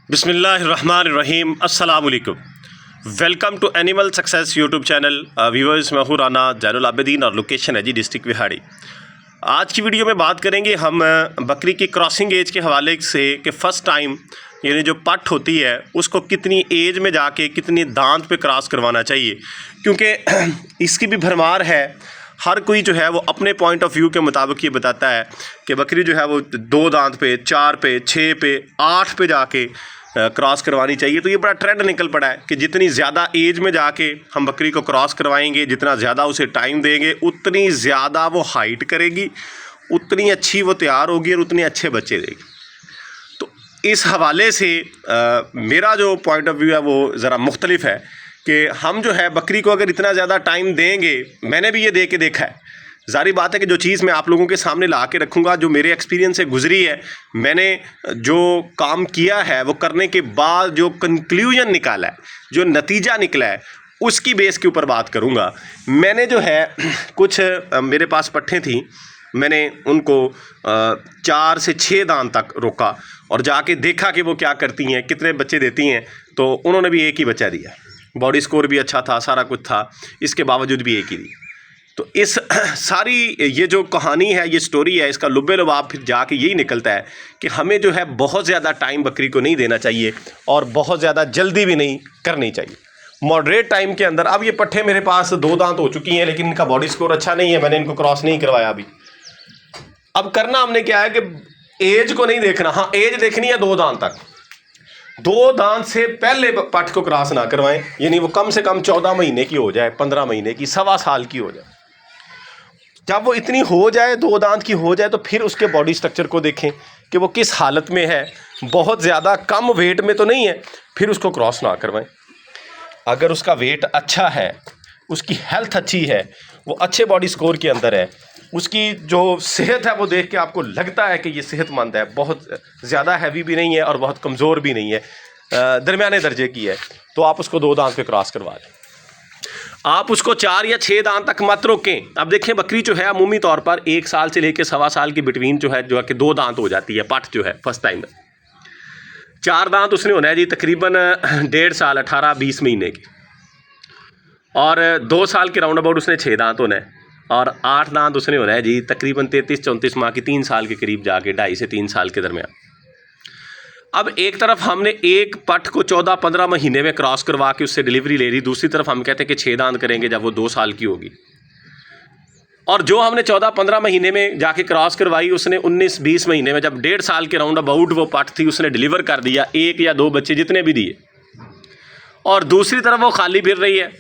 बिस्मिल्लाहिर्रहमानिर्रहीम अस्सलाम वालेकुम। Welcome to animal success YouTube channel. Viewers, मैं हूँ राना ज़ैनुल आबिदीन और लोकेशन है जी डिस्ट्रिक्ट विहाड़ी। आज की वीडियो में बात करेंगे हम बकरी की क्रॉसिंग एज के हवाले से कि फ़र्स्ट टाइम यानी जो पट होती है उसको कितनी एज में जाके कितनी दांत पे क्रॉस करवाना चाहिए, क्योंकि इसकी भी भरमार है। हर कोई जो है वो अपने पॉइंट ऑफ व्यू के मुताबिक ये बताता है कि बकरी जो है वो 2 दांत पे, 4 पे, 6 पे, 8 पे जाके क्रॉस करवानी चाहिए। तो ये बड़ा ट्रेंड निकल पड़ा है कि जितनी ज़्यादा एज में जाके हम बकरी को क्रॉस करवाएंगे, जितना ज़्यादा उसे टाइम देंगे, उतनी ज़्यादा वो हाइट करेगी, उतनी अच्छी वो तैयार होगी और उतने अच्छे बच्चे देगी। तो इस हवाले से मेरा जो पॉइंट ऑफ व्यू है वो ज़रा मुख्तलिफ है कि हम जो है बकरी को अगर इतना ज़्यादा टाइम देंगे, मैंने भी ये दे के देखा है। ज़ाहिर बात है कि जो चीज़ मैं आप लोगों के सामने ला के रखूँगा, जो मेरे एक्सपीरियंस से गुजरी है, मैंने जो काम किया है वो करने के बाद जो कंक्लूजन निकाला है, जो नतीजा निकला है, उसकी बेस के ऊपर बात करूँगा। मैंने जो है कुछ मेरे पास पट्ठें थी, मैंने उनको 4 से 6 दांत तक रोका और जाके देखा कि वो क्या करती हैं, कितने बच्चे देती हैं। तो उन्होंने भी एक ही बच्चा दिया, बॉडी स्कोर भी अच्छा था, सारा कुछ था, इसके बावजूद भी एक ही दी। तो इस सारी ये जो कहानी है, ये स्टोरी है, इसका लुब्बे लुबाब फिर जाके यही निकलता है कि हमें जो है बहुत ज़्यादा टाइम बकरी को नहीं देना चाहिए और बहुत ज़्यादा जल्दी भी नहीं करनी चाहिए। मॉडरेट टाइम के अंदर। अब ये पट्ठे मेरे पास 2 दांत हो चुकी हैं, लेकिन इनका बॉडी स्कोर अच्छा नहीं है, मैंने इनको क्रॉस नहीं करवाया अभी। अब करना हमने क्या है कि एज को नहीं देखना, हाँ एज देखनी है 2 दांत तक। 2 दांत से पहले पट को क्रॉस ना करवाएं, यानी वो कम से कम 14 महीने की हो जाए, 15 महीने की, 1.25 साल की हो जाए। जब वो इतनी हो जाए, 2 दांत की हो जाए, तो फिर उसके बॉडी स्ट्रक्चर को देखें कि वो किस हालत में है। बहुत ज़्यादा कम वेट में तो नहीं है, फिर उसको क्रॉस ना करवाएं। अगर उसका वेट अच्छा है, उसकी हेल्थ अच्छी है, वो अच्छे बॉडी स्कोर के अंदर है, उसकी जो सेहत है वो देख के आपको लगता है कि ये सेहतमंद है, बहुत ज़्यादा हैवी भी नहीं है और बहुत कमज़ोर भी नहीं है, दरमियाने दर्जे की है, तो आप उसको 2 दांत पे क्रॉस करवा दें। आप उसको 4 या 6 दांत तक मत रोकें। अब देखें, बकरी जो है अमूमी तौर पर 1 साल से लेकर 1.25 साल के बिटवीन जो है कि 2 दांत हो जाती है पट जो है फर्स्ट टाइम में। 4 दांत उसने होना है जी तकरीबन 1.5 साल 18-20 महीने की, और 2 साल के राउंड अबाउट उसने 6 दांत होना है, और 8 दांत उसने होना है जी तकरीबन 33-34 माह की, 3 साल के करीब जाके, 2.5 से 3 साल के दरमियान। अब एक तरफ हमने एक पट को 14-15 महीने में क्रॉस करवा के उससे डिलीवरी ले ली, दूसरी तरफ हम कहते हैं कि 6 दांत करेंगे जब वो 2 साल की होगी। और जो हमने 14-15 महीने में जाके क्रॉस करवाई, उसने 19-20 महीने में, जब 1.5 साल के राउंड अबाउट वो पट थी, उसने डिलीवर कर दिया, 1 या 2 बच्चे जितने भी दिए। और दूसरी तरफ वो खाली फिर रही है।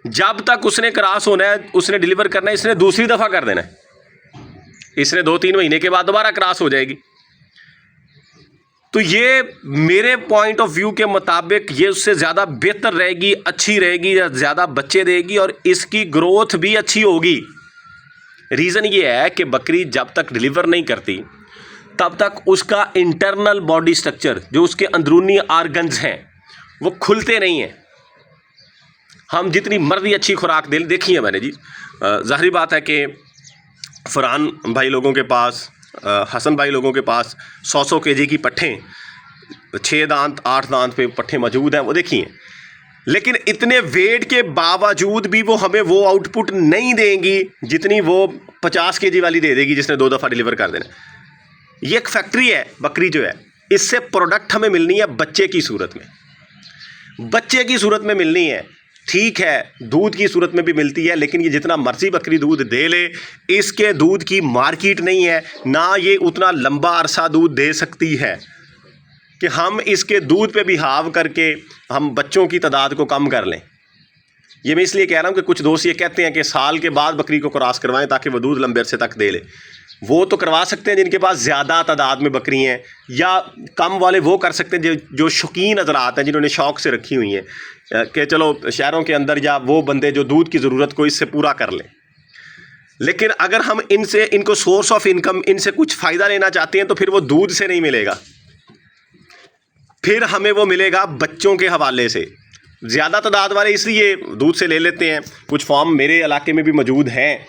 जब तक उसने क्रॉस होना है, उसने डिलीवर करना है, इसने दूसरी दफ़ा कर देना है, इसने 2-3 महीने के बाद दोबारा क्रॉस हो जाएगी। तो ये मेरे पॉइंट ऑफ व्यू के मुताबिक ये उससे ज़्यादा बेहतर रहेगी, अच्छी रहेगी, ज़्यादा बच्चे देगी और इसकी ग्रोथ भी अच्छी होगी। रीज़न ये है कि बकरी जब तक डिलीवर नहीं करती तब तक उसका इंटरनल बॉडी स्ट्रक्चर, जो उसके अंदरूनी आर्गन्स हैं, वो खुलते नहीं हैं। हम जितनी मर्जी अच्छी खुराक देखी है मैंने जी, ज़ाहिर बात है कि फरहान भाई लोगों के पास, हसन भाई लोगों के पास 100 केजी की पट्ठें, 6 दांत 8 दांत पे पट्ठें मौजूद हैं, वो देखिए। लेकिन इतने वेट के बावजूद भी वो हमें वो आउटपुट नहीं देंगी जितनी वो 50 केजी वाली दे देगी जिसने 2 दफ़ा डिलीवर कर देना। ये एक फैक्ट्री है बकरी जो है, इससे प्रोडक्ट हमें मिलनी है बच्चे की सूरत में, बच्चे की सूरत में मिलनी है। ठीक है, दूध की सूरत में भी मिलती है, लेकिन ये जितना मर्जी बकरी दूध दे ले, इसके दूध की मार्केट नहीं है, ना ये उतना लंबा अरसा दूध दे सकती है कि हम इसके दूध पे भी हाव करके हम बच्चों की तादाद को कम कर लें। ये मैं इसलिए कह रहा हूँ कि कुछ दोस्त ये कहते हैं कि साल के बाद बकरी को क्रॉस करवाएं ताकि वो दूध लंबे अरसे तक दे ले। वो तो करवा सकते हैं जिनके पास ज़्यादा तादाद में बकरी हैं, या कम वाले वो कर सकते हैं जो शौकीन हज़रात हैं, जिन्होंने शौक़ से रखी हुई हैं कि चलो शहरों के अंदर, या वो बंदे जो दूध की ज़रूरत को इससे पूरा कर लें। लेकिन अगर हम इनको सोर्स ऑफ इनकम, इनसे कुछ फ़ायदा लेना चाहते हैं, तो फिर वो दूध से नहीं मिलेगा, फिर हमें वो मिलेगा बच्चों के हवाले से। ज़्यादा तादाद वाले इसलिए दूध से ले लेते हैं, कुछ फार्म मेरे इलाके में भी मौजूद हैं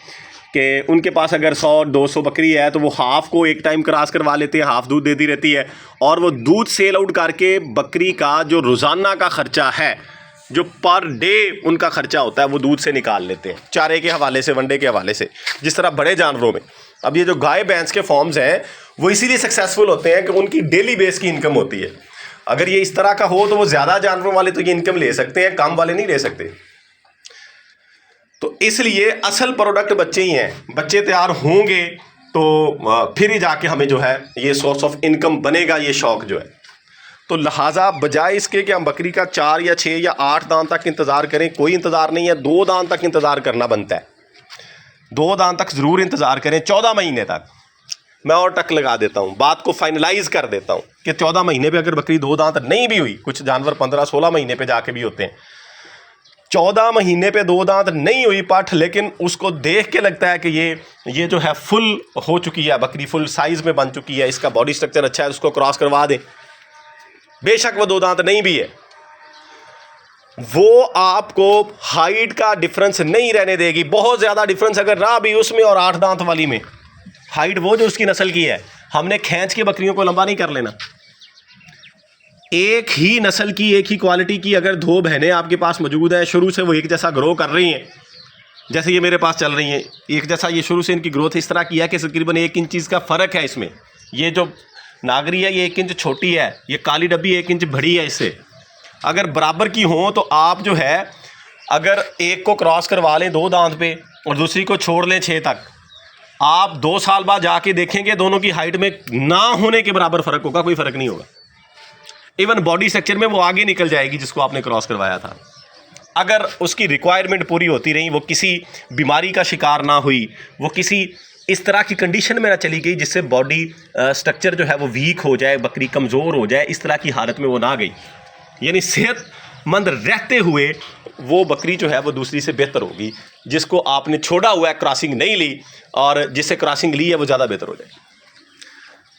कि उनके पास अगर 100-200 बकरी है तो वो हाफ़ को एक टाइम क्रॉस करवा लेते हैं, हाफ़ दूध देती रहती है, और वो दूध सेल आउट करके बकरी का जो रोज़ाना का ख़र्चा है, जो पर डे उनका ख़र्चा होता है, वो दूध से निकाल लेते हैं, चारे के हवाले से, वनडे के हवाले से। जिस तरह बड़े जानवरों में अब ये जो गाय भैंस के फॉर्म्स हैं वो इसीलिए सक्सेसफुल होते हैं कि उनकी डेली बेस की इनकम होती है। अगर ये इस तरह का हो तो वो ज़्यादा जानवरों वाले तो ये इनकम ले सकते हैं, कम वाले नहीं ले सकते। तो इसलिए असल प्रोडक्ट बच्चे ही हैं, बच्चे तैयार होंगे तो फिर ही जाके हमें जो है ये सोर्स ऑफ इनकम बनेगा, ये शौक़ जो है। तो लिहाजा बजाय इसके कि हम बकरी का 4 या 6 या 8 दांत तक इंतज़ार करें, कोई इंतज़ार नहीं है, 2 दांत तक इंतज़ार करना बनता है। 2 दांत तक ज़रूर इंतज़ार करें, 14 महीने तक। मैं और टक लगा देता हूँ, बात को फाइनलाइज़ कर देता हूँ कि 14 महीने पे अगर बकरी 2 दांत नहीं भी हुई, कुछ जानवर 15-16 महीने पे जाके भी होते हैं, 14 महीने पे 2 दांत नहीं हुई पाठ, लेकिन उसको देख के लगता है कि ये जो है फुल हो चुकी है बकरी, फुल साइज़ में बन चुकी है, इसका बॉडी स्ट्रक्चर अच्छा है, उसको क्रॉस करवा दें। बेशक वो 2 दांत नहीं भी है, वो आपको हाइट का डिफरेंस नहीं रहने देगी। बहुत ज़्यादा डिफरेंस अगर रहा भी उसमें और 8 दांत वाली में, हाइट वो जो उसकी नस्ल की है, हमने खींच के बकरियों को लंबा नहीं कर लेना। एक ही नस्ल की, एक ही क्वालिटी की अगर 2 बहनें आपके पास मौजूद है, शुरू से वो एक जैसा ग्रो कर रही हैं, जैसे ये मेरे पास चल रही हैं, एक जैसा ये शुरू से इनकी ग्रोथ इस तरह की है कि तकरीबन 1 इंच का फ़र्क है इसमें। ये जो नागरी है ये 1 इंच छोटी है, ये काली डब्बी 1 इंच बड़ी है इससे। अगर बराबर की हो तो आप जो है अगर एक को क्रॉस करवा लें 2 दांत पे और दूसरी को छोड़ लें 6 तक, आप 2 साल बाद जाके देखेंगे दोनों की हाइट में ना होने के बराबर फ़र्क होगा, कोई फ़र्क नहीं होगा। इवन बॉडी स्ट्रक्चर में वो आगे निकल जाएगी जिसको आपने क्रॉस करवाया था। अगर उसकी रिक्वायरमेंट पूरी होती रही, वो किसी बीमारी का शिकार ना हुई, वो किसी इस तरह की कंडीशन में ना चली गई जिससे बॉडी स्ट्रक्चर जो है वो वीक हो जाए, बकरी कमज़ोर हो जाए, इस तरह की हालत में वो ना गई, यानी सेहतमंद रहते हुए वो बकरी जो है वो दूसरी से बेहतर होगी, जिसको आपने छोड़ा हुआ है, क्रॉसिंग नहीं ली, और जिससे क्रॉसिंग ली है वो ज़्यादा बेहतर हो जाएगी।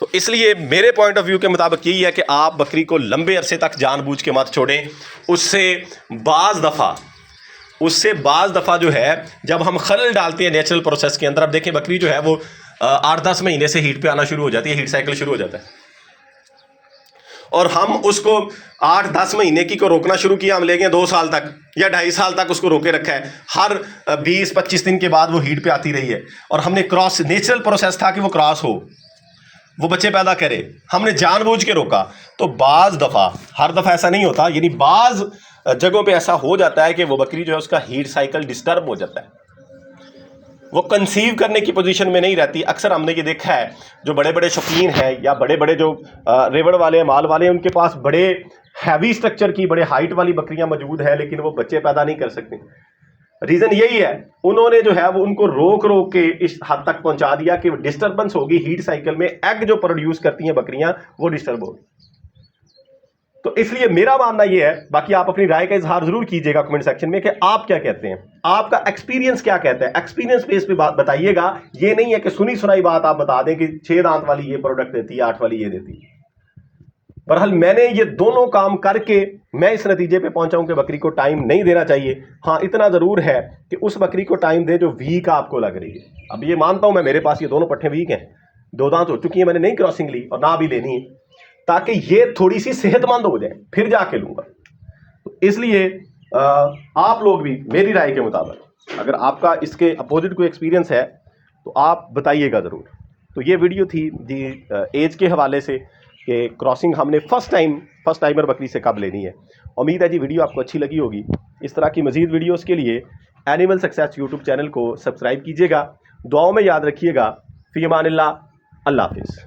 तो इसलिए मेरे पॉइंट ऑफ व्यू के मुताबिक यही है कि आप बकरी को लंबे अरसे तक जानबूझ के मत छोड़ें। उससे बाज़ दफ़ा जो है जब हम खलल डालते हैं नेचुरल प्रोसेस के अंदर, अब देखें बकरी जो है वो 8-10 महीने से हीट पे आना शुरू हो जाती है, हीट साइकिल शुरू हो जाता है, और हम उसको 8-10 महीने की को रोकना शुरू किया, हम ले गए 2 साल तक या 2.5 साल तक उसको रोके रखा है। हर 20-25 दिन के बाद वो हीट पे आती रही है, और हमने क्रॉस, नेचुरल प्रोसेस था कि वो क्रॉस हो, वो बच्चे पैदा करे, हमने जानबूझ के रोका। तो बाज़ दफ़ा, हर दफ़ा ऐसा नहीं होता, यानी बाज़ जगहों पे ऐसा हो जाता है कि वो बकरी जो है उसका हीट साइकिल डिस्टर्ब हो जाता है, वो कंसीव करने की पोजीशन में नहीं रहती। अक्सर हमने ये देखा है, जो बड़े बड़े शौकीन हैं या बड़े बड़े जो रेवड़ वाले, माल वाले, उनके पास बड़े हैवी स्ट्रक्चर की, बड़े हाइट वाली बकरियां मौजूद हैं, लेकिन वो बच्चे पैदा नहीं कर सकते। रीज़न यही है, उन्होंने जो है वो उनको रोक के इस हद तक पहुंचा दिया कि डिस्टर्बेंस होगी हीट साइकिल में, एग जो प्रोड्यूस करती हैं बकरियां वो डिस्टर्ब होगी। तो इसलिए मेरा मानना ये है, बाकी आप अपनी राय का इजहार जरूर कीजिएगा कमेंट सेक्शन में कि आप क्या कहते हैं, आपका एक्सपीरियंस क्या कहता है, एक्सपीरियंस बेस पे बात बताइएगा। ये नहीं है कि सुनी सुनाई बात आप बता दें कि 6 दांत वाली ये प्रोडक्ट देती है, 8 वाली ये देती है। बहरहाल मैंने ये दोनों काम करके मैं इस नतीजे पे पहुंचा हूं कि बकरी को टाइम नहीं देना चाहिए। हाँ, इतना ज़रूर है कि उस बकरी को टाइम दे जो वीक आपको लग रही है। अब ये मानता हूं मैं, मेरे पास ये दोनों पट्ठे वीक हैं, 2 दांत हो चुकी हैं, मैंने नहीं क्रॉसिंग ली और ना भी लेनी है, ताकि ये थोड़ी सी सेहतमंद हो जाए, फिर जाके लूँगा। तो इसलिए आप लोग भी मेरी राय के मुताबिक, अगर आपका इसके अपोजिट कोई एक्सपीरियंस है तो आप बताइएगा ज़रूर। तो ये वीडियो थी जी एज के हवाले से कि क्रॉसिंग हमने फर्स्ट टाइमर बकरी से कब लेनी है। उम्मीद है जी वीडियो आपको अच्छी लगी होगी। इस तरह की मज़ीद वीडियोज़ के लिए एनिमल सक्सेस यूट्यूब चैनल को सब्सक्राइब कीजिएगा। दुआओं में याद रखिएगा। फ़ी अमानिल्लाह, अल्लाह हाफ़िज़।